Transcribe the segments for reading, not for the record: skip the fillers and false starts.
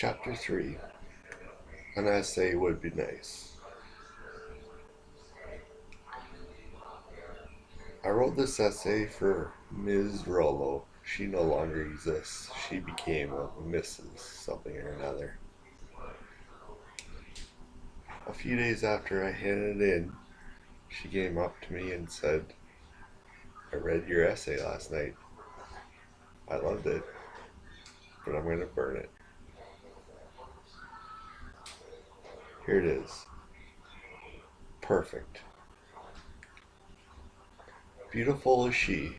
Chapter 3. An essay would be nice. I wrote this essay for Ms. Rollo. She no longer exists. She became a Mrs. something or another. A few days after I handed it in, she came up to me and said, "I read your essay last night. I loved it, but I'm going to burn it." Here it is. Perfect. Beautiful is she.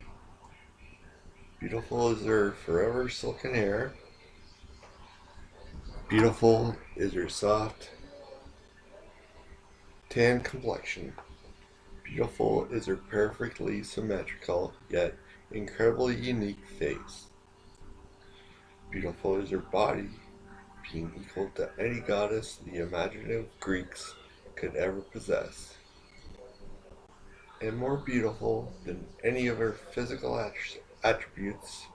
Beautiful is her forever silken hair. Beautiful is her soft tan complexion. Beautiful is her perfectly symmetrical yet incredibly unique face. Beautiful is her body, being equal to any goddess the imaginative Greeks could ever possess. And more beautiful than any of her physical attributes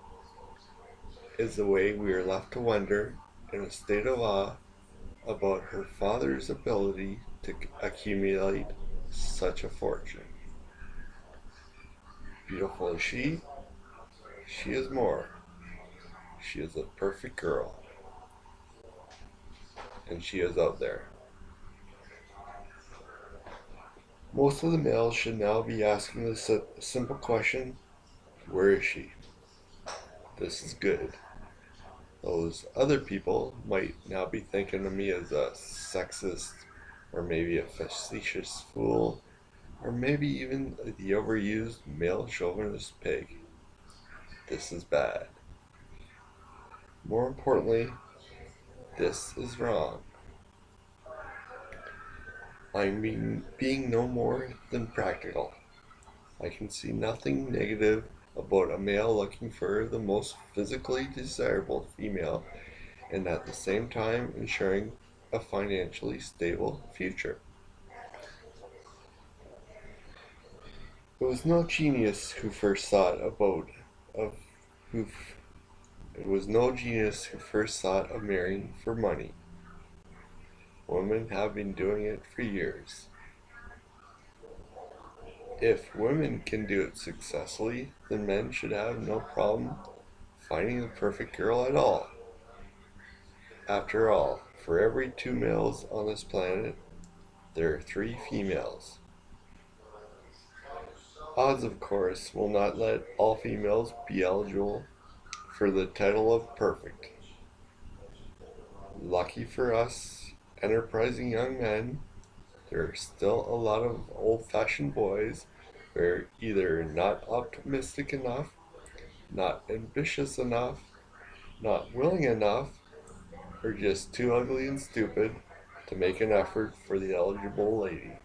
is the way we are left to wonder, in a state of awe, about her father's ability to accumulate such a fortune. Beautiful as she is more. She is a perfect girl, and she is out there. Most of the males should now be asking the simple question, where is she? This is good. Those other people might now be thinking of me as a sexist, or maybe a facetious fool, or maybe even the overused male chauvinist pig. This is bad. More importantly, this is wrong. I'm being no more than practical. I can see nothing negative about a male looking for the most physically desirable female and at the same time ensuring a financially stable future. It was no genius who first thought of who it was no genius who first thought of marrying for money. Women have been doing it for years. If women can do it successfully, then men should have no problem finding the perfect girl at all. After all, for every two males on this planet, there are three females. Odds, of course, will not let all females be eligible for the title of perfect. Lucky for us, enterprising young men, there are still a lot of old-fashioned boys who are either not optimistic enough, not ambitious enough, not willing enough, or just too ugly and stupid to make an effort for the eligible lady.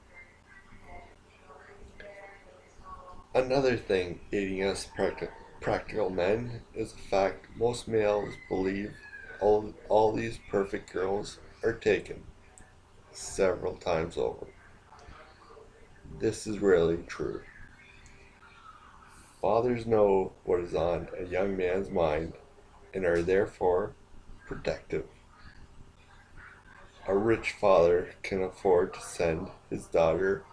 Another thing aiding us practical men is the fact most males believe all these perfect girls are taken several times over. This is rarely true. Fathers know what is on a young man's mind and are therefore protective. A rich father can afford to send his daughter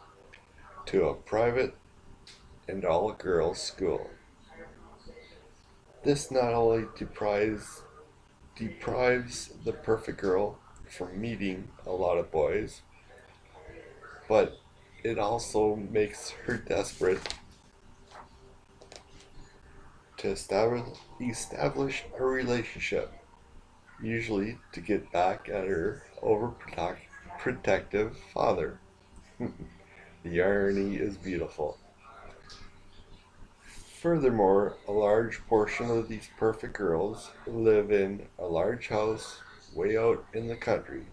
to a private and all girls school. This not only deprives the perfect girl from meeting a lot of boys, but it also makes her desperate to establish a relationship, usually to get back at her overprotective father. The irony is beautiful. Furthermore, a large portion of these perfect girls live in a large house way out in the country.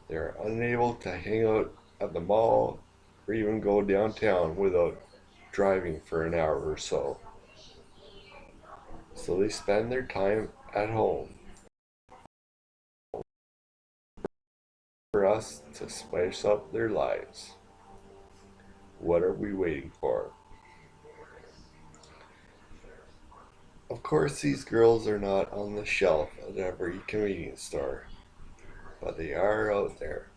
They are unable to hang out at the mall or even go downtown without driving for an hour or so. So they spend their time at home for us to spice up their lives. What are we waiting for? Of course, these girls are not on the shelf at every convenience store, but they are out there.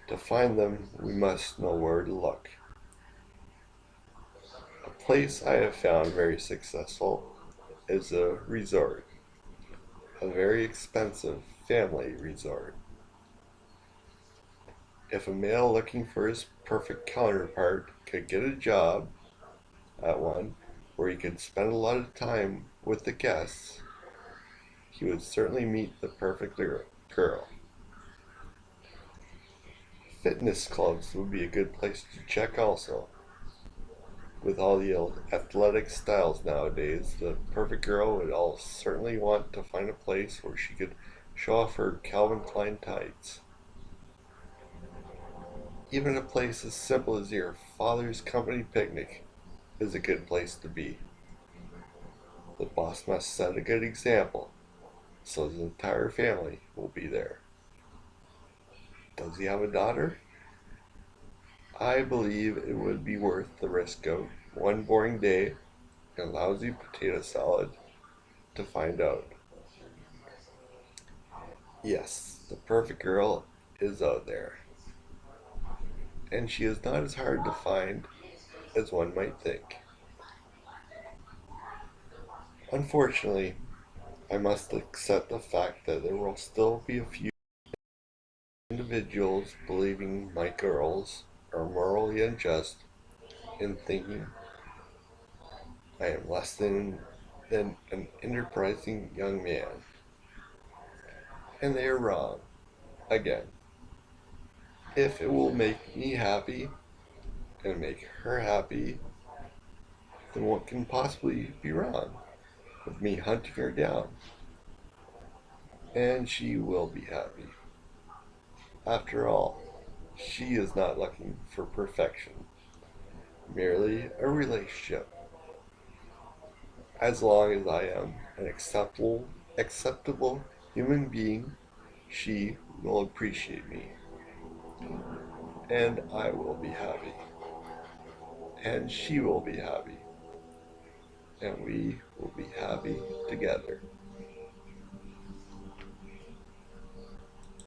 To find them, we must know where to look. A place I have found very successful is a resort, a very expensive family resort. If a male looking for his perfect counterpart could get a job at one where he could spend a lot of time with the guests, he would certainly meet the perfect girl. Fitness clubs would be a good place to check also. With all the athletic styles nowadays, the perfect girl would all certainly want to find a place where she could show off her Calvin Klein tights. Even a place as simple as your father's company picnic is a good place to be. The boss must set a good example, so his entire family will be there. Does he have a daughter? I believe it would be worth the risk of one boring day and lousy potato salad to find out. Yes, the perfect girl is out there, and she is not as hard to find as one might think. Unfortunately, I must accept the fact that there will still be a few individuals believing my girls are morally unjust in thinking I am less than an enterprising young man. And they are wrong. Again, if it will make me happy and make her happy, then what can possibly be wrong with me hunting her down? And she will be happy. After all, she is not looking for perfection, merely a relationship. As long as I am an acceptable human being, she will appreciate me, and I will be happy, and she will be happy, and we will be happy together.